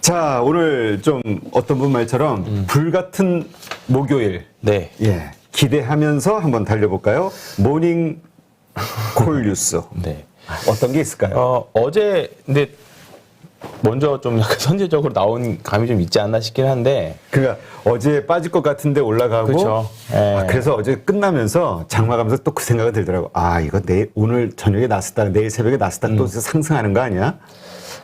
자, 오늘 좀 어떤 분 말처럼 불같은 목요일. 네. 예. 기대하면서 한번 달려볼까요? 모닝 콜 뉴스. 네. 어떤 게 있을까요? 어제, 근데, 먼저 좀 약간 선제적으로 나온 감이 좀 있지 않나 싶긴 한데. 그러니까 어제 빠질 것 같은데 올라가고. 그렇죠. 예. 그래서 어제 끝나면서 장마가면서 또 그 생각이 들더라고. 아, 이거 오늘 저녁에 나스닥, 내일 새벽에 나스닥 또 상승하는 거 아니야?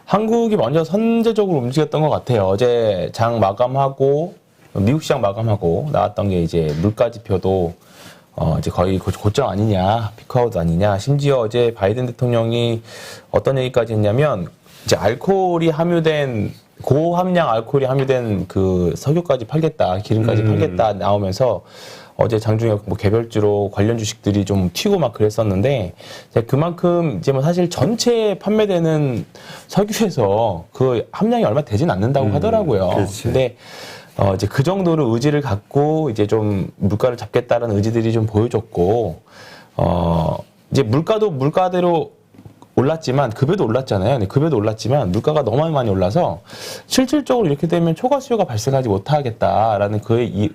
한국이 먼저 선제적으로 움직였던 것 같아요. 어제 장 마감하고, 미국 시장 마감하고 나왔던 게 이제 물가 지표도 이제 거의 고점 아니냐, 피크아웃 아니냐. 심지어 어제 바이든 대통령이 어떤 얘기까지 했냐면, 이제 알코올이 함유된, 고함량 알코올이 함유된 그 석유까지 팔겠다, 기름까지 팔겠다 나오면서 어제 장중에 뭐 개별주로 관련 주식들이 좀 튀고 막 그랬었는데, 그만큼 이제 뭐 사실 전체 판매되는 석유에서 그 함량이 얼마 되진 않는다고 하더라고요. 그렇지. 근데 이제 그 정도로 의지를 갖고 이제 좀 물가를 잡겠다라는 의지들이 좀 보여줬고, 이제 물가도 물가대로 올랐지만, 급여도 올랐잖아요. 급여도 올랐지만, 물가가 너무 많이 올라서, 실질적으로 이렇게 되면 초과 수요가 발생하지 못하겠다라는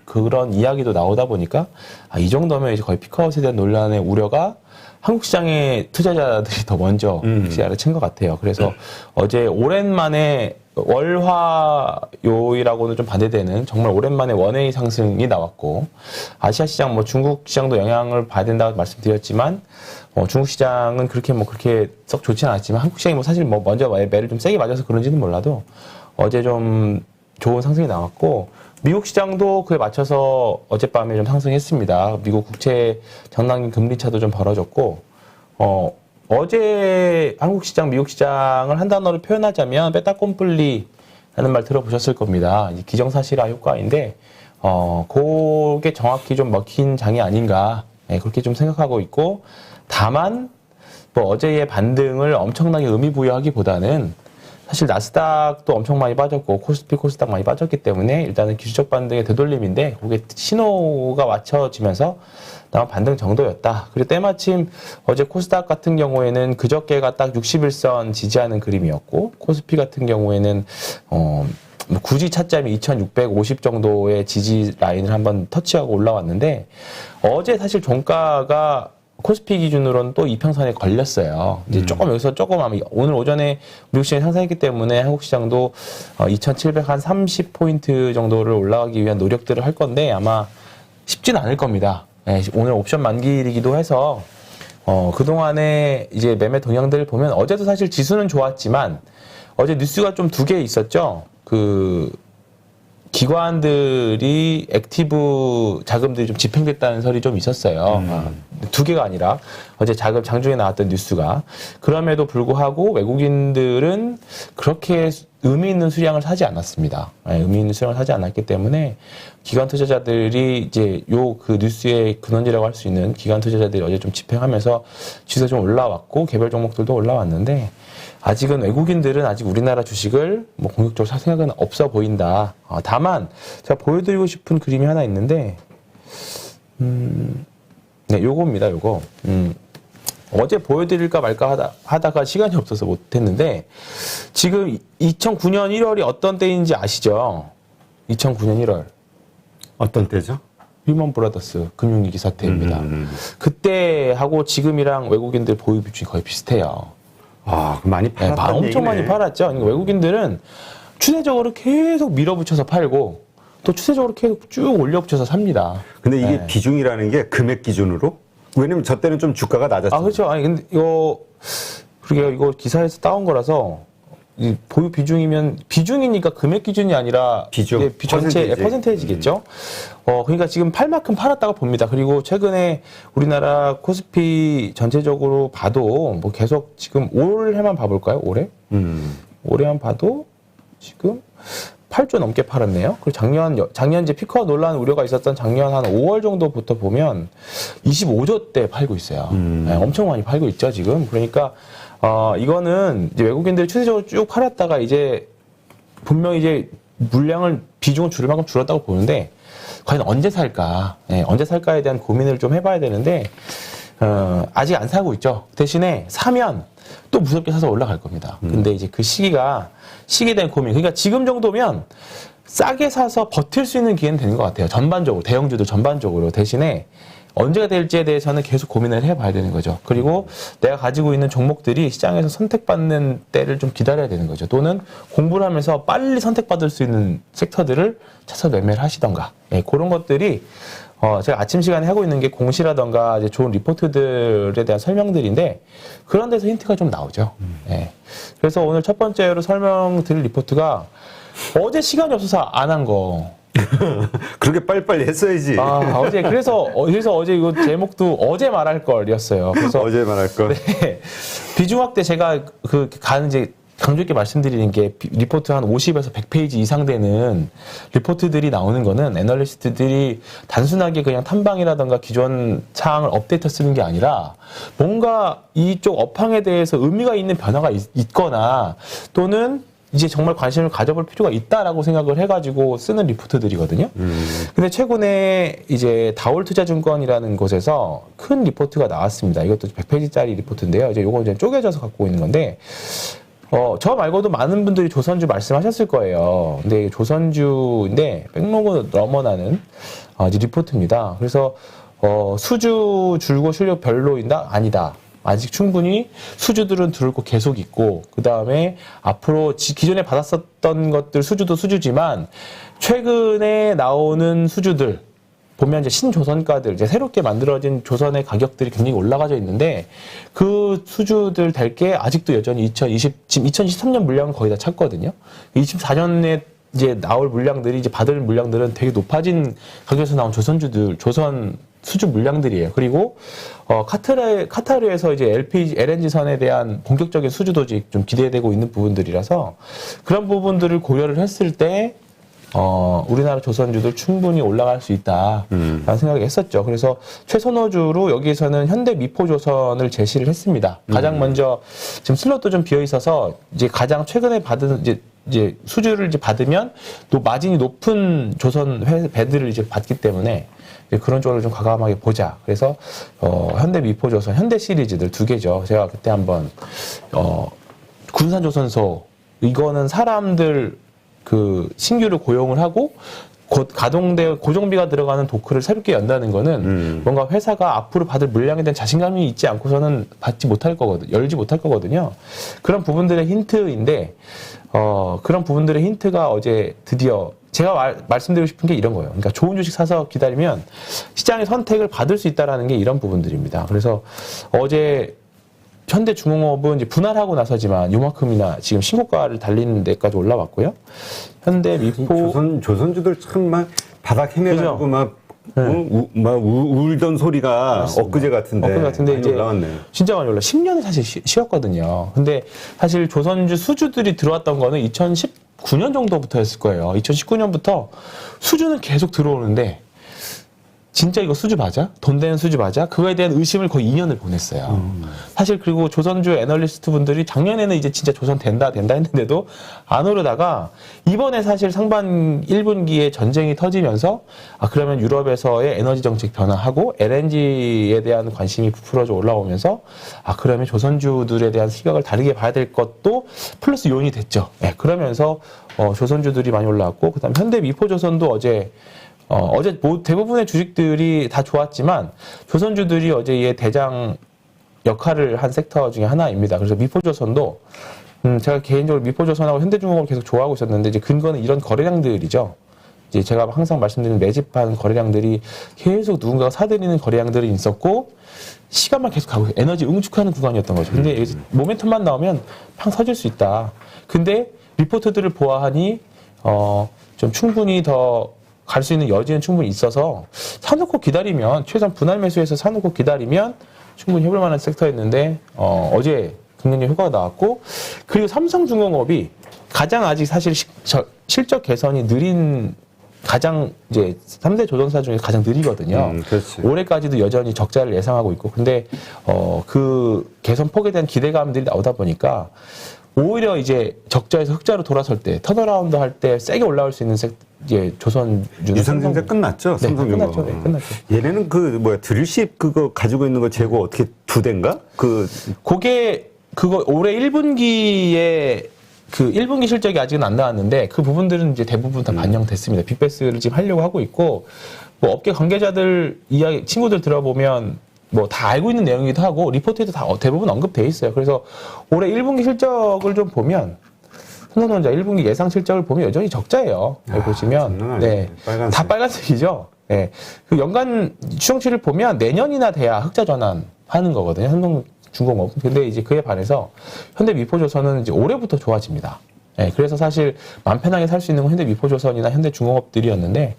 그런 이야기도 나오다 보니까, 이 정도면 이제 거의 피크아웃에 대한 논란의 우려가 한국 시장의 투자자들이 더 먼저 시야를 친 것 같아요. 그래서 어제 오랜만에 월화요일하고는 좀 반대되는 정말 오랜만에 원웨이 상승이 나왔고, 아시아 시장, 뭐 중국 시장도 영향을 봐야 된다고 말씀드렸지만, 중국 시장은 그렇게 썩 좋지는 않았지만, 한국 시장이 뭐 사실 뭐 먼저 매를 좀 세게 맞아서 그런지는 몰라도 어제 좀 좋은 상승이 나왔고, 미국 시장도 그에 맞춰서 어젯밤에 좀 상승했습니다. 미국 국채 장단기 금리 차도 좀 벌어졌고, 어제 한국 시장, 미국 시장을 한 단어로 표현하자면 빼따꼼뿔리라는 말 들어보셨을 겁니다. 기정사실화 효과인데, 그게 정확히 좀 먹힌 장이 아닌가, 그렇게 좀 생각하고 있고, 다만 뭐 어제의 반등을 엄청나게 의미부여하기보다는 사실 나스닥도 엄청 많이 빠졌고 코스피, 코스닥 많이 빠졌기 때문에 일단은 기술적 반등의 되돌림인데, 그게 신호가 맞춰지면서 다만 반등 정도였다. 그리고 때마침 어제 코스닥 같은 경우에는 그저께가 딱 61선 지지하는 그림이었고, 코스피 같은 경우에는 굳이 차점이 2650 정도의 지지 라인을 한번 터치하고 올라왔는데, 어제 사실 종가가 코스피 기준으로는 또 이평선에 걸렸어요. 이제 조금 여기서 조금 아마 오늘 오전에 미국 시장이 상승했기 때문에 한국 시장도 2730포인트 정도를 올라가기 위한 노력들을 할 건데 아마 쉽지는 않을 겁니다. 오늘 옵션 만기이기도 해서 그동안에 이제 매매 동향들을 보면 어제도 사실 지수는 좋았지만 어제 뉴스가 좀 두 개 있었죠. 기관들이 액티브 자금들이 좀 집행됐다는 설이 좀 있었어요. 두 개가 아니라 어제 장중에 나왔던 뉴스가. 그럼에도 불구하고 외국인들은 그렇게 의미 있는 수량을 사지 않았습니다. 의미 있는 수량을 사지 않았기 때문에 기관 투자자들이 이제 그 뉴스의 근원이라고 할 수 있는 기관 투자자들이 어제 좀 집행하면서 지수가 좀 올라왔고 개별 종목들도 올라왔는데, 아직은 외국인들은 아직 우리나라 주식을 뭐 공격적으로 살 생각은 없어 보인다. 다만 제가 보여드리고 싶은 그림이 하나 있는데, 네, 요겁니다. 요거. 어제 보여드릴까 말까 하다가 시간이 없어서 못했는데, 지금 2009년 1월이 어떤 때인지 아시죠? 2009년 1월. 어떤 때죠? 휴먼 브라더스 금융위기 사태입니다. 그때하고 지금이랑 외국인들 보유 비중이 거의 비슷해요. 많이 팔았다는 엄청 얘기네. 많이 팔았죠. 그러니까 외국인들은 추세적으로 계속 밀어붙여서 팔고 또 추세적으로 계속 쭉 올려붙여서 삽니다. 근데 이게 비중이라는 게 금액 기준으로? 왜냐면 저 때는 좀 주가가 낮았죠. 그렇죠. 아니 근데 이거 기사에서 따온 거라서 이 보유 비중이니까 금액 기준이 아니라 비중, 전체 퍼센테이지겠죠. 그러니까 지금 팔 만큼 팔았다고 봅니다. 그리고 최근에 우리나라 코스피 전체적으로 봐도 뭐 계속 지금 올해만 봐볼까요? 올해만 봐도 지금 8조 넘게 팔았네요. 그리고 작년 이제 피크아웃 논란 우려가 있었던 작년 한 5월 정도부터 보면 25조 대 팔고 있어요. 엄청 많이 팔고 있죠, 지금. 그러니까 이거는 이제 외국인들이 추세적으로 쭉 팔았다가 이제 분명히 이제 비중을 줄일 만큼 줄었다고 보는데, 과연 언제 살까? 언제 살까에 대한 고민을 좀 해봐야 되는데, 아직 안 사고 있죠. 대신에 사면 또 무섭게 사서 올라갈 겁니다. 근데 이제 그 시기에 대한 고민. 그러니까 지금 정도면 싸게 사서 버틸 수 있는 기회는 되는 것 같아요. 전반적으로, 대형주들 전반적으로. 대신에 언제가 될지에 대해서는 계속 고민을 해봐야 되는 거죠. 그리고 내가 가지고 있는 종목들이 시장에서 선택받는 때를 좀 기다려야 되는 거죠. 또는 공부를 하면서 빨리 선택받을 수 있는 섹터들을 찾아서 매매를 하시던가. 예, 그런 것들이 제가 아침 시간에 하고 있는 게 공시라던가 이제 좋은 리포트들에 대한 설명들인데 그런 데서 힌트가 좀 나오죠. 예. 그래서 오늘 첫 번째로 설명드릴 리포트가 어제 시간이 없어서 안 한 거. 그렇게 빨리빨리 했어야지. 그래서 어제 이거 제목도 어제 말할 걸이었어요. 그래서 어제 말할 거. 네, 비중 확대 제가 이제 강조 있게 말씀드리는 게 리포트 한 50에서 100페이지 이상 되는 리포트들이 나오는 거는 애널리스트들이 단순하게 그냥 탐방이라던가 기존 사항을 업데이트 쓰는 게 아니라 뭔가 이쪽 업황에 대해서 의미가 있는 변화가 있거나 또는 이제 정말 관심을 가져볼 필요가 있다라고 생각을 해가지고 쓰는 리포트들이거든요. 근데 최근에 이제 다올투자증권이라는 곳에서 큰 리포트가 나왔습니다. 이것도 100페이지짜리 리포트인데요. 이제 요거 이제 쪼개져서 갖고 있는 건데, 저 말고도 많은 분들이 조선주 말씀하셨을 거예요. 근데 조선주인데 백목을 넘어나는 이제 리포트입니다. 그래서 수주 줄고 실력 별로인다? 아니다. 아직 충분히 수주들은 들고 계속 있고, 그 다음에 앞으로 기존에 받았었던 것들 수주도 수주지만 최근에 나오는 수주들 보면 이제 신조선가들, 이제 새롭게 만들어진 조선의 가격들이 굉장히 올라가져 있는데 그 수주들 될 게 아직도 여전히 지금 2023년 물량은 거의 다 찼거든요. 24년에 이제 나올 물량들이 이제 받을 물량들은 되게 높아진 가격에서 나온 조선 수주 물량들이에요. 그리고 카타르에서 이제 LNG선에 대한 본격적인 수주 도직 좀 기대되고 있는 부분들이라서 그런 부분들을 고려를 했을 때 우리나라 조선주들 충분히 올라갈 수 있다라는 생각을 했었죠. 그래서 최선호주로 여기에서는 현대미포조선을 제시를 했습니다. 가장 먼저 지금 슬롯도 좀 비어 있어서 이제 가장 최근에 받은 이제 수주를 이제 받으면 또 마진이 높은 조선 배들을 이제 받기 때문에 그런 쪽으로 좀 과감하게 보자. 그래서 현대미포조선, 현대 시리즈들 2개죠. 제가 그때 한번 군산조선소 이거는 사람들 신규를 고용을 하고 곧 가동돼 고정비가 들어가는 도크를 새롭게 연다는 거는 뭔가 회사가 앞으로 받을 물량에 대한 자신감이 있지 않고서는 받지 못할 거거든요. 열지 못할 거거든요. 그런 부분들의 힌트인데 그런 부분들의 힌트가 어제 드디어 제가 말씀드리고 싶은 게 이런 거예요. 그러니까 좋은 주식 사서 기다리면 시장의 선택을 받을 수 있다라는 게 이런 부분들입니다. 그래서 어제 현대중공업은 이제 분할하고 나서지만 요만큼이나 지금 신고가를 달리는 데까지 올라왔고요. 현대미포 조선주들 참 막 바닥 헤매가지고 막 울던 소리가 맞습니다. 엊그제 같은데 이제 올라왔네. 진짜 많이 올라. 10년은 사실 쉬었거든요. 근데 사실 조선주 수주들이 들어왔던 거는 2019년 정도부터였을 거예요. 2019년부터 수주는 계속 들어오는데 진짜 이거 수주 맞아? 돈 되는 수주 맞아? 그거에 대한 의심을 거의 2년을 보냈어요. 사실 그리고 조선주 애널리스트 분들이 작년에는 이제 진짜 조선 된다 했는데도 안 오르다가 이번에 사실 상반 1분기에 전쟁이 터지면서 그러면 유럽에서의 에너지 정책 변화하고 LNG에 대한 관심이 부풀어져 올라오면서 그러면 조선주들에 대한 시각을 다르게 봐야 될 것도 플러스 요인이 됐죠. 네, 그러면서 조선주들이 많이 올라왔고 그다음에 현대미포조선도 어제 대부분의 주식들이 다 좋았지만 조선주들이 어제의 대장 역할을 한 섹터 중에 하나입니다. 그래서 미포조선도 제가 개인적으로 미포조선하고 현대중공업을 계속 좋아하고 있었는데 이제 근거는 이런 거래량들이죠. 이제 제가 항상 말씀드리는 매집한 거래량들이 계속 누군가가 사들이는 거래량들이 있었고 시간만 계속 가고 에너지 응축하는 구간이었던 거죠. 근데 여기서 모멘텀만 나오면 팡 서질 수 있다. 근데 리포트들을 보아하니 좀 충분히 더 갈 수 있는 여지는 충분히 있어서 사놓고 기다리면 최소한 분할 매수해서 사놓고 기다리면 충분히 해볼 만한 섹터였는데 어제 긍정적 효과가 나왔고 그리고 삼성중공업이 가장 아직 사실 실적 개선이 느린 가장 이제 3대 조선사 중에 가장 느리거든요. 올해까지도 여전히 적자를 예상하고 있고 근데 그 개선 폭에 대한 기대감들이 나오다 보니까 오히려 이제 적자에서 흑자로 돌아설 때 턴어라운드 할 때 세게 올라올 수 있는 이제 조선주는 유상증자 끝났죠? 네, 삼성전자. 끝났죠. 네, 끝났죠. 얘네는 그 뭐야 드릴십 그거 가지고 있는 거 재고 어떻게 2대인가? 그거 올해 1분기에 그 1분기 실적이 아직은 안 나왔는데 그 부분들은 이제 대부분 다 반영됐습니다. 빅베스를 지금 하려고 하고 있고 뭐 업계 관계자들 이야기 친구들 들어보면 뭐 다 알고 있는 내용이기도 하고 리포트에도 다 대부분 언급돼 있어요. 그래서 올해 1분기 실적을 좀 보면 삼성전자 1분기 예상 실적을 보면 여전히 적자예요. 여기 보시면 네, 빨간색. 다 빨간색이죠. 네. 그 연간 추정치를 보면 내년이나 돼야 흑자 전환하는 거거든요. 삼성중공업. 근데 이제 그에 반해서 현대미포조선은 이제 올해부터 좋아집니다. 네, 그래서 사실 마음 편하게 살 수 있는 건 현대미포조선이나 현대중공업들이었는데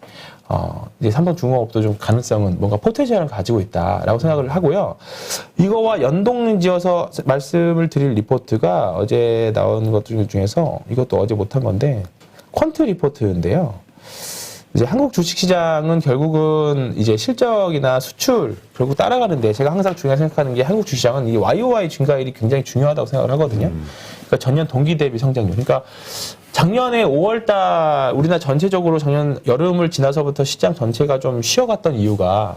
이제 삼성중공업도 좀 가능성은 뭔가 포텐셜을 가지고 있다라고 생각을 하고요. 이거와 연동지어서 말씀을 드릴 리포트가 어제 나온 것 중에서 이것도 어제 못한 건데 퀀트 리포트인데요. 이제 한국 주식시장은 결국은 이제 실적이나 수출 결국 따라가는데 제가 항상 중요하게 생각하는 게 한국 주식시장은 이 YOY 증가율이 굉장히 중요하다고 생각을 하거든요. 그러니까 전년 동기 대비 성장률. 그러니까 작년에 5월달 우리나라 전체적으로 작년 여름을 지나서부터 시장 전체가 좀 쉬어갔던 이유가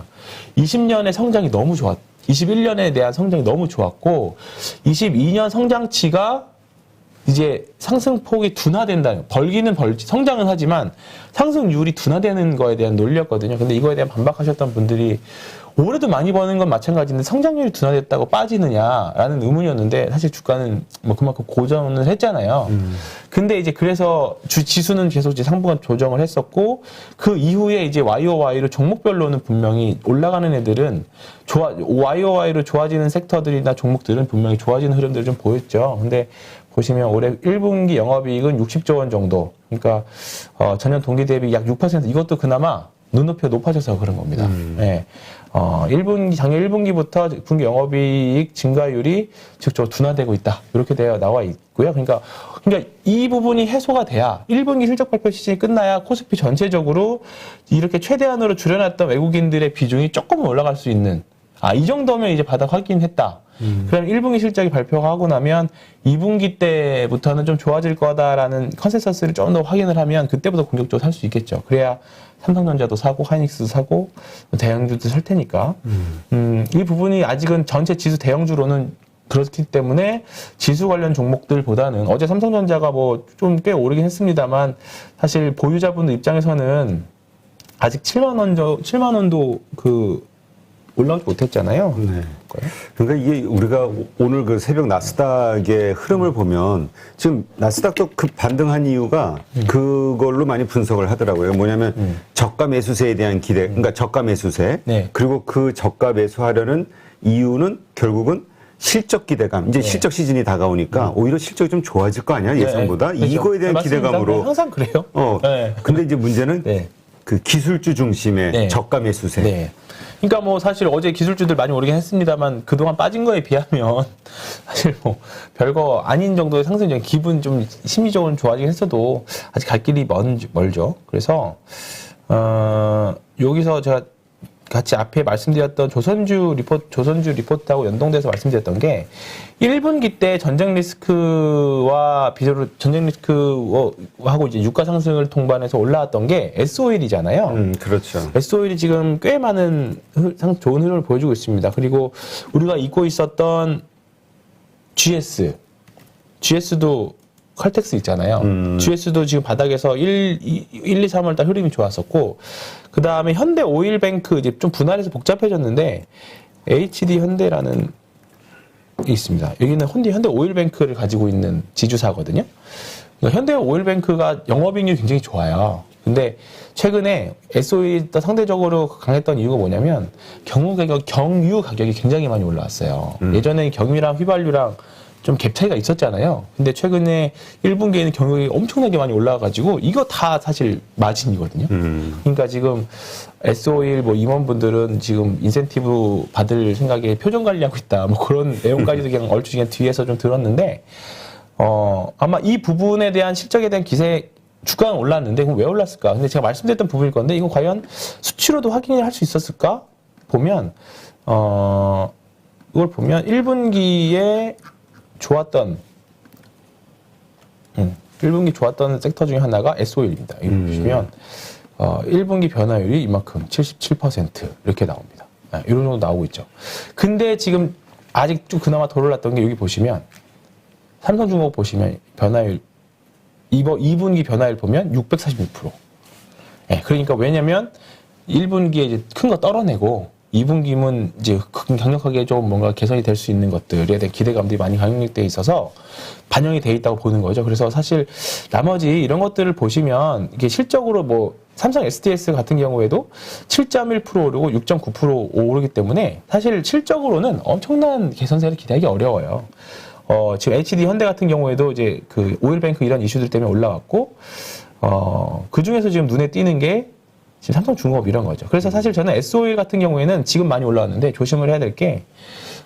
20년의 성장이 너무 21년에 대한 성장이 너무 좋았고 22년 성장치가 이제 상승폭이 둔화된다는 벌기는 벌지 성장은 하지만 상승률이 둔화되는 거에 대한 논리였거든요. 근데 이거에 대한 반박하셨던 분들이 올해도 많이 버는 건 마찬가지인데 성장률이 둔화됐다고 빠지느냐라는 의문이었는데 사실 주가는 뭐 그만큼 고전을 했잖아요. 근데 이제 그래서 지수는 계속 이제 상부간 조정을 했었고 그 이후에 이제 YOY로 종목별로는 분명히 올라가는 애들은 YOY로 좋아지는 섹터들이나 종목들은 분명히 좋아지는 흐름들을 좀 보였죠. 근데 보시면 올해 1분기 영업이익은 60조 원 정도. 그러니까 전년 동기 대비 약 6% 이것도 그나마 눈높이가 높아져서 그런 겁니다. 네. 작년 1분기부터 분기 영업이익 증가율이 직접적으로 둔화되고 있다. 이렇게 나와 있고요. 그러니까 이 부분이 해소가 돼야 1분기 실적 발표 시즌이 끝나야 코스피 전체적으로 이렇게 최대한으로 줄여놨던 외국인들의 비중이 조금 올라갈 수 있는 이 정도면 이제 바닥 확인했다. 그럼 1분기 실적이 발표가 하고 나면 2분기 때부터는 좀 좋아질 거다라는 컨센서스를 좀 더 확인을 하면 그때부터 공격적으로 살 수 있겠죠. 그래야 삼성전자도 사고 하이닉스도 사고 대형주도 살 테니까 이 부분이 아직은 전체 지수 대형주로는 그렇기 때문에 지수 관련 종목들보다는 어제 삼성전자가 뭐 좀 꽤 오르긴 했습니다만 사실 보유자분들 입장에서는 아직 7만 원도 올라오지 못했잖아요. 네. 그러니까 이게 우리가 오늘 그 새벽 나스닥의 흐름을 보면 지금 나스닥도 급 반등한 이유가 그걸로 많이 분석을 하더라고요. 뭐냐면 저가 매수세에 대한 기대, 그러니까 저가 매수세. 네. 그리고 그 저가 매수하려는 이유는 결국은 실적 기대감. 이제 실적 시즌이 다가오니까 오히려 실적이 좀 좋아질 거 아니야, 예상보다. 그렇죠. 이거에 대한 맞습니다. 기대감으로. 항상 그래요. 네. 근데 이제 문제는 네. 그 기술주 중심의 네. 저가 매수세. 네. 그러니까 뭐 사실 어제 기술주들 많이 오르긴 했습니다만 그동안 빠진 거에 비하면 사실 뭐 별거 아닌 정도의 상승이 기분 좀 심리적으로 좋아지긴 했어도 아직 갈 길이 멀죠. 그래서 여기서 제가 같이 앞에 말씀드렸던 조선주 리포트하고 연동돼서 말씀드렸던 게 1분기 때 전쟁 리스크와 비교로 전쟁 리스크하고 이제 유가 상승을 동반해서 올라왔던 게 S-오일이잖아요. 그렇죠. S-오일이 지금 꽤 많은 좋은 흐름을 보여주고 있습니다. 그리고 우리가 잊고 있었던 GS도 칼텍스 있잖아요. GS도 지금 바닥에서 1, 2, 3월달 흐름이 좋았었고, 그 다음에 현대 오일뱅크, 이제 좀 분할해서 복잡해졌는데, HD 현대라는 게 있습니다. 여기는 현대 오일뱅크를 가지고 있는 지주사거든요. 그러니까 현대 오일뱅크가 영업이익률이 굉장히 좋아요. 근데 최근에 S-오일이 상대적으로 강했던 이유가 뭐냐면, 경유 가격이 굉장히 많이 올라왔어요. 예전에 경유랑 휘발유랑 좀 갭 차이가 있었잖아요. 근데 최근에 1분기에는 경유가 엄청나게 많이 올라와가지고 이거 다 사실 마진이거든요. 그러니까 지금 S-오일 뭐 임원분들은 지금 인센티브 받을 생각에 표정 관리하고 있다. 뭐 그런 내용까지도 그냥 얼추 그냥 뒤에서 좀 들었는데 아마 이 부분에 대한 실적에 대한 주가는 올랐는데 그럼 왜 올랐을까? 근데 제가 말씀드렸던 부분일 건데 이건 과연 수치로도 확인을 할 수 있었을까? 보면 이걸 보면 1분기에 좋았던 1분기 좋았던 섹터 중에 하나가 S-오일입니다. 여기 보시면 1분기 변화율이 이만큼 77% 이렇게 나옵니다. 이런 정도 나오고 있죠. 근데 지금 아직 좀 그나마 덜 올랐던 게 여기 보시면 삼성중공업 보시면 변화율 2분기 변화율 보면 646%. 예, 그러니까 왜냐면 1분기에 이제 큰 거 떨어내고 2분기면 이제 강력하게 좀 뭔가 개선이 될 수 있는 것들에 대한 기대감들이 많이 강력되어 있어서 반영이 돼 있다고 보는 거죠. 그래서 사실 나머지 이런 것들을 보시면 이게 실적으로 뭐 삼성 SDS 같은 경우에도 7.1% 오르고 6.9% 오르기 때문에 사실 실적으로는 엄청난 개선세를 기대하기 어려워요. 지금 HD 현대 같은 경우에도 이제 그 오일뱅크 이런 이슈들 때문에 올라왔고, 그 중에서 지금 눈에 띄는 게 지금 삼성중공업 이런 거죠. 그래서 사실 저는 S-오일 같은 경우에는 지금 많이 올라왔는데 조심을 해야 될 게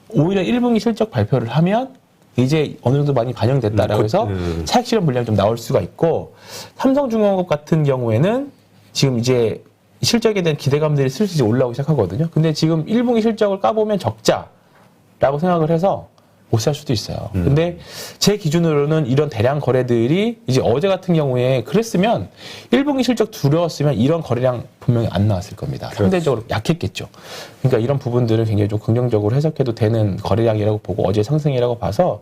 오히려 1분기 실적 발표를 하면 이제 어느 정도 많이 반영됐다라고 해서 차익 실현 물량이 좀 나올 수가 있고, 삼성중공업 같은 경우에는 지금 이제 실적에 대한 기대감들이 슬슬 올라오기 시작하거든요. 근데 지금 1분기 실적을 까보면 적자라고 생각을 해서 못 살 수도 있어요. 근데 제 기준으로는 이런 대량 거래들이 이제 어제 같은 경우에 그랬으면 1분기 실적 두려웠으면 이런 거래량 분명히 안 나왔을 겁니다. 그렇죠. 상대적으로 약했겠죠. 그러니까 이런 부분들을 굉장히 좀 긍정적으로 해석해도 되는 거래량이라고 보고 어제 상승이라고 봐서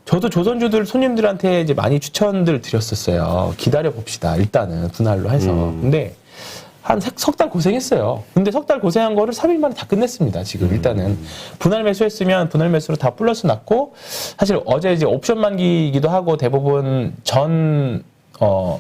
저도 조선주들 손님들한테 이제 많이 추천들 드렸었어요. 기다려 봅시다. 일단은 분할로 해서. 근데 한 석 달 고생했어요. 근데 석 달 고생한 거를 3일 만에 다 끝냈습니다. 지금 일단은 분할 매수했으면 분할 매수로 다 플러스 났고, 사실 어제 이제 옵션 만기이기도 하고 대부분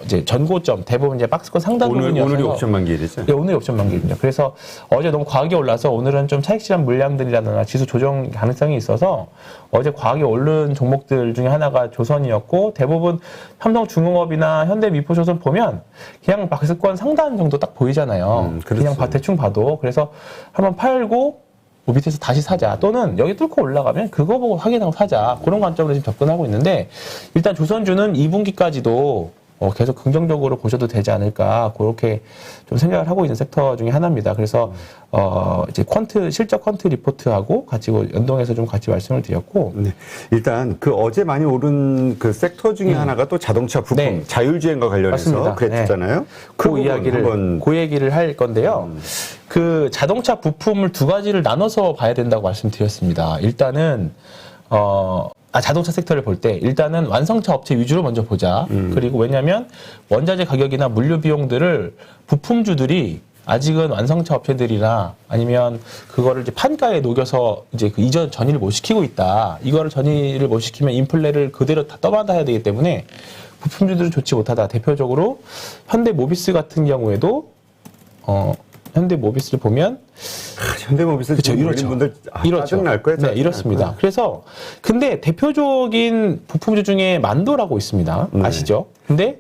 이제 전고점 대부분 이제 박스권 상단 부분이어서 오늘이 옵션 만기일이죠? 네, 오늘이 옵션 만기입니다. 그래서 어제 너무 과하게 올라서 오늘은 좀 차익 실현 물량들이라든가 지수 조정 가능성이 있어서 어제 과하게 오른 종목들 중에 하나가 조선이었고, 대부분 삼성중공업이나 현대미포조선 보면 그냥 박스권 상단 정도 딱 보이잖아요. 그냥 대충 봐도. 그래서 한번 팔고 뭐 밑에서 다시 사자, 또는 여기 뚫고 올라가면 그거 보고 확인하고 사자, 그런 관점으로 지금 접근하고 있는데, 일단 조선주는 2분기까지도 계속 긍정적으로 보셔도 되지 않을까, 그렇게 좀 생각을 하고 있는 섹터 중에 하나입니다. 그래서 이제 실적 쿼트 리포트하고 같이 연동해서 좀 같이 말씀을 드렸고, 네. 일단 그 어제 많이 오른 그 섹터 중에 하나가 또 자동차 부품, 네. 자율주행과 관련해서 맞습니다. 그랬잖아요. 네. 그 얘기를 할 건데요. 그 자동차 부품을 두 가지를 나눠서 봐야 된다고 말씀드렸습니다. 일단은 자동차 섹터를 볼 때 일단은 완성차 업체 위주로 먼저 보자. 그리고 왜냐하면 원자재 가격이나 물류 비용들을 부품주들이 아직은 완성차 업체들이나 아니면 그거를 이제 판가에 녹여서 이제 그 이전 전이를 못 시키고 있다. 이거를 전이를 못 시키면 인플레를 그대로 다 떠받아야 되기 때문에 부품주들은 좋지 못하다. 대표적으로 현대모비스 같은 경우에도 현대모비스를 보면 현대모비스 그렇죠, 이런 분들 짜증날 거예요. 네, 이렇습니다. 그래서 근데 대표적인 부품주 중에 만도라고 있습니다. 네. 아시죠? 근데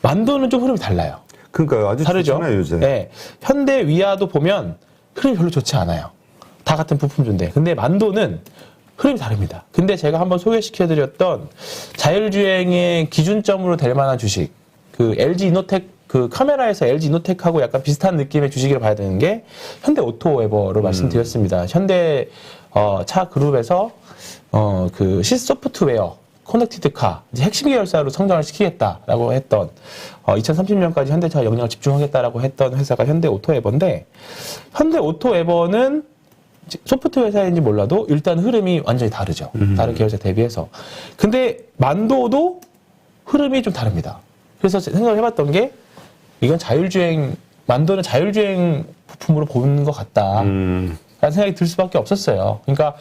만도는 좀 흐름이 달라요. 그러니까요. 아주 다르죠? 좋잖아요, 요새. 네. 현대 위아도 보면 흐름이 별로 좋지 않아요. 다 같은 부품주인데. 근데 만도는 흐름이 다릅니다. 근데 제가 한번 소개시켜드렸던 자율주행의 기준점으로 될 만한 주식, 그 LG 이노텍, 그 카메라에서 LG 이노텍하고 약간 비슷한 느낌의 주식을 봐야 되는 게 현대 오토웨버로 말씀드렸습니다. 현대 차 그룹에서 그 소프트웨어 커넥티드 카 이제 핵심 계열사로 성장을 시키겠다라고 했던 2030년까지 현대차 역량을 집중하겠다라고 했던 회사가 현대 오토웨버인데, 현대 오토웨버는 소프트웨어 회사인지 몰라도 일단 흐름이 완전히 다르죠. 다른 계열사 대비해서. 근데 만도도 흐름이 좀 다릅니다. 그래서 생각을 해봤던 게 이건 만도는 자율주행 부품으로 보는 것 같다. 라는 생각이 들 수밖에 없었어요. 그러니까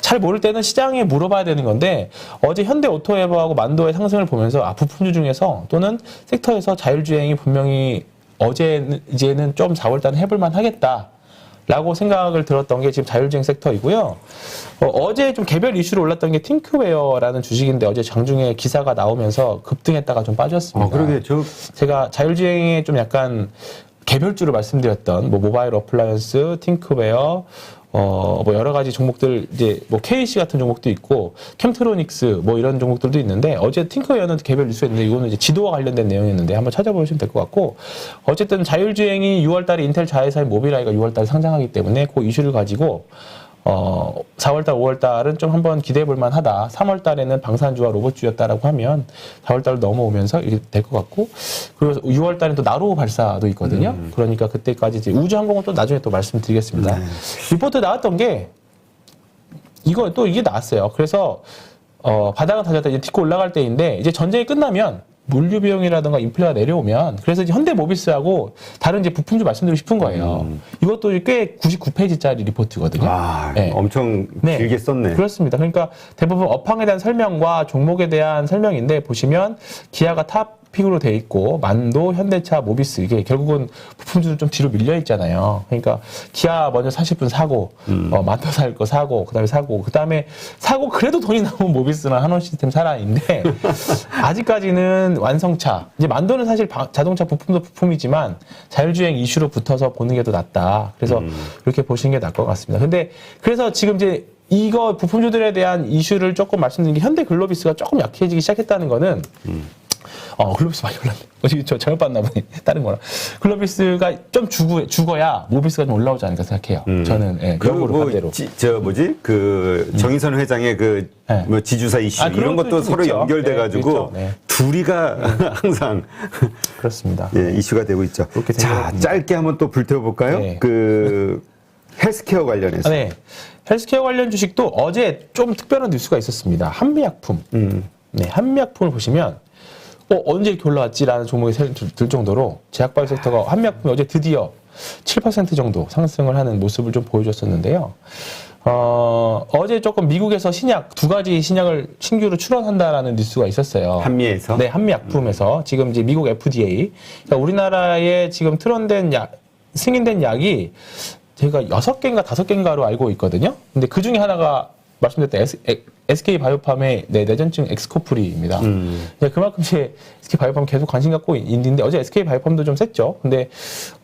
잘 모를 때는 시장에 물어봐야 되는 건데, 어제 현대 오토웨버하고 만도의 상승을 보면서 부품주 중에서 또는 섹터에서 자율주행이 분명히 이제는 좀 4월달은 해볼만 하겠다 라고 생각을 들었던 게 지금 자율주행 섹터이고요. 어제 좀 개별 이슈로 올랐던 게 팅크웨어라는 주식인데 어제 장중에 기사가 나오면서 급등했다가 좀 빠졌습니다. 그러게 제가 자율주행에 좀 약간 개별주로 말씀드렸던 뭐 모바일 어플라이언스, 팅크웨어, 뭐 여러 가지 종목들, 이제 뭐 KC 같은 종목도 있고 캠트로닉스 뭐 이런 종목들도 있는데, 어제 팅크웨어는 개별 뉴스였는데 이거는 이제 지도와 관련된 내용이었는데 한번 찾아보시면 될 것 같고, 어쨌든 자율주행이 6월달에 인텔 자회사인 모빌아이가 6월달에 상장하기 때문에 그 이슈를 가지고 4월달, 5월달은 좀 한번 기대해 볼 만하다. 3월달에는 방산주와 로봇주였다라고 하면 4월달로 넘어오면서 이렇게 될 것 같고, 그리고 6월달엔 또 나로 발사도 있거든요. 그러니까 그때까지 이제 우주항공은 또 나중에 또 말씀드리겠습니다. 리포트 나왔던 게 이게 나왔어요. 그래서 바닥은 다졌다 이제 딛고 올라갈 때인데, 이제 전쟁이 끝나면 물류 비용이라든가 인플레가 내려오면, 그래서 이제 현대모비스하고 다른 이제 부품주 말씀드리고 싶은 거예요. 이것도 꽤 99페이지짜리 리포트거든요. 네. 엄청 길게 썼네. 그렇습니다. 그러니까 대부분 업황에 대한 설명과 종목에 대한 설명인데, 보시면 기아가 탑픽으로 돼 있고 만도, 현대차, 모비스, 이게 결국은 부품주들 좀 뒤로 밀려 있잖아요. 그러니까 기아 먼저 사실 분 사고, 만도 살 거 사고, 그다음에 사고 그래도 돈이 남은 모비스나 한원 시스템 사라인데 아직까지는 완성차. 이제 만도는 사실 자동차 부품도 부품이지만 자율주행 이슈로 붙어서 보는 게 더 낫다. 그래서 이렇게 보시는 게 나을 것 같습니다. 근데 그래서 지금 이제 이거 부품주들에 대한 이슈를 조금 말씀드린 게, 현대 글로비스가 조금 약해지기 시작했다는 거는 글로비스 많이 올랐네. 저 잘못 봤나 보네. 다른 거랑. 글로비스가 좀 죽어야 모비스가 좀 올라오지 않을까 생각해요. 저는, 그리고 역으로 반대로. 정의선 회장의 뭐 지주사 이슈, 이런 것도 좀 서로 있죠. 연결돼가지고, 있죠. 네. 둘이가 항상 그렇습니다. 이슈가 되고 있죠. 그렇게 자, 생각합니다. 짧게 한번 또 불태워볼까요? 네. 헬스케어 관련해서. 네. 헬스케어 관련 주식도 어제 좀 특별한 뉴스가 있었습니다. 한미약품. 네, 한미약품을 보시면, 언제 이렇게 올라왔지라는 종목이 들 정도로 제약바이오 섹터가, 한미약품이 어제 드디어 7% 정도 상승을 하는 모습을 좀 보여줬었는데요. 어제 조금 미국에서 두 가지 신약을 신규로 출원한다라는 뉴스가 있었어요. 한미에서? 네, 한미약품에서. 지금 이제 미국 FDA. 그러니까 우리나라에 지금 승인된 약이 제가 6개인가 5개인가로 알고 있거든요. 근데 그 중에 하나가 말씀드렸던 SK바이오팜의 내전증 엑스코프리입니다. 그만큼 이제 SK바이오팜 계속 관심 갖고 있는데, 어제 SK바이오팜도 좀 셌죠. 근데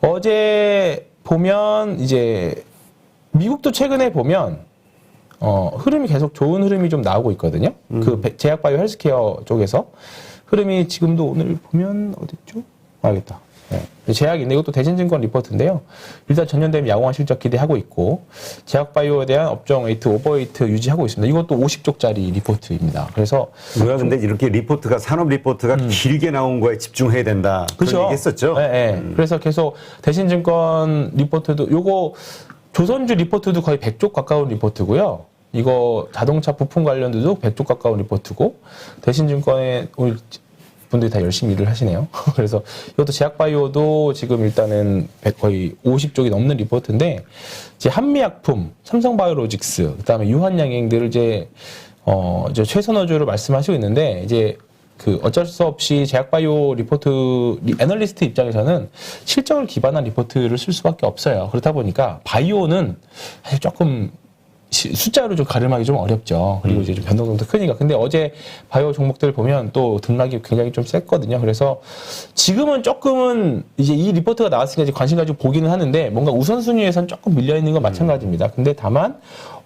어제 보면 이제 미국도 최근에 보면 흐름이 계속 좋은 흐름이 좀 나오고 있거든요. 제약바이오 헬스케어 쪽에서 흐름이 지금도 오늘 보면 어딨죠? 알겠다. 네. 제약인데 이것도 대신증권 리포트인데요. 일단 전년대비 양호한 실적 기대하고 있고, 제약바이오에 대한 업종 웨이트, 오버웨이트 유지하고 있습니다. 이것도 50쪽짜리 리포트입니다. 그래서 우리가 근데 이렇게 산업 리포트가 길게 나온 거에 집중해야 된다. 그렇죠. 그런 얘기 했었죠. 네. 그래서 계속 대신증권 리포트도, 요거 조선주 리포트도 거의 100쪽 가까운 리포트고요. 이거 자동차 부품 관련도도 100쪽 가까운 리포트고, 대신증권에 오늘 분들이 다 열심히 일을 하시네요. 그래서 이것도 제약바이오도 지금 일단은 거의 50쪽이 넘는 리포트인데, 이제 한미약품, 삼성바이오로직스, 그다음에 유한양행들을 이제 최선호주로 말씀하시고 있는데, 이제 어쩔 수 없이 제약바이오 리포트 애널리스트 입장에서는 실적을 기반한 리포트를 쓸 수밖에 없어요. 그렇다 보니까 바이오는 사실 조금 숫자로 좀 가름하기 좀 어렵죠. 그리고 이제 좀 변동성도 크니까. 근데 어제 바이오 종목들 보면 또 등락이 굉장히 좀 셌거든요. 그래서 지금은 조금은 이제 이 리포트가 나왔으니까 이제 관심 가지고 보기는 하는데, 뭔가 우선순위에선 조금 밀려있는 건 마찬가지입니다. 근데 다만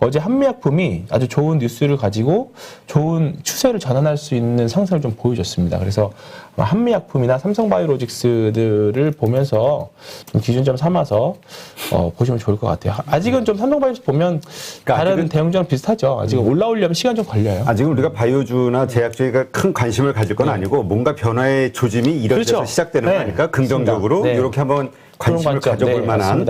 어제 한미약품이 아주 좋은 뉴스를 가지고 좋은 추세를 전환할 수 있는 상승을 좀 보여줬습니다. 그래서 한미약품이나 삼성바이오로직스들을 보면서 좀 기준점 삼아서 보시면 좋을 것 같아요. 아직은 좀 삼성바이오로직스 보면 다른 대형주랑 비슷하죠. 아직 올라오려면 시간 좀 걸려요. 아직은 우리가 바이오주나 제약주가 큰 관심을 가질 건 아니고, 뭔가 변화의 조짐이 이런 데서 그렇죠. 시작되는 거니까 긍정적으로 이렇게 한번 관심을 가져볼 만한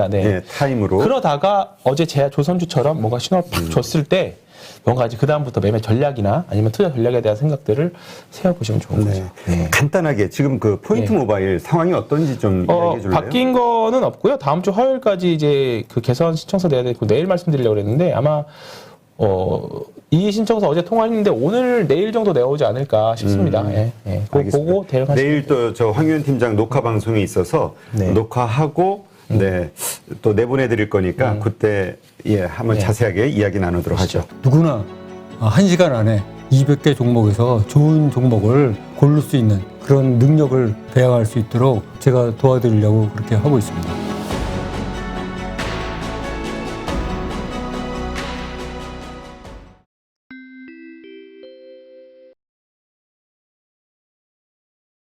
타임으로. 그러다가 어제 조선주처럼 뭔가 신호를 팍 줬을 때, 뭔가 이제 그다음부터 매매 전략이나 아니면 투자 전략에 대한 생각들을 세워보시면 좋은 거죠. 네. 간단하게 지금 포인트 모바일 상황이 어떤지 좀 이야기해 줄래요? 바뀐 거는 없고요. 다음 주 화요일까지 이제 개선 신청서 내야 되고, 내일 말씀드리려고 그랬는데, 아마 이 신청서 어제 통화했는데 오늘 내일 정도 내오지 않을까 싶습니다. 그거 보고 대응하시면 내일 또 저 황윤 팀장 녹화 방송이 있어서 녹화하고 또 내보내드릴 거니까 그때 한번 자세하게 이야기 나누도록 하죠. 누구나 1시간 안에 200개 종목에서 좋은 종목을 고를 수 있는 그런 능력을 배양할 수 있도록 제가 도와드리려고 그렇게 하고 있습니다.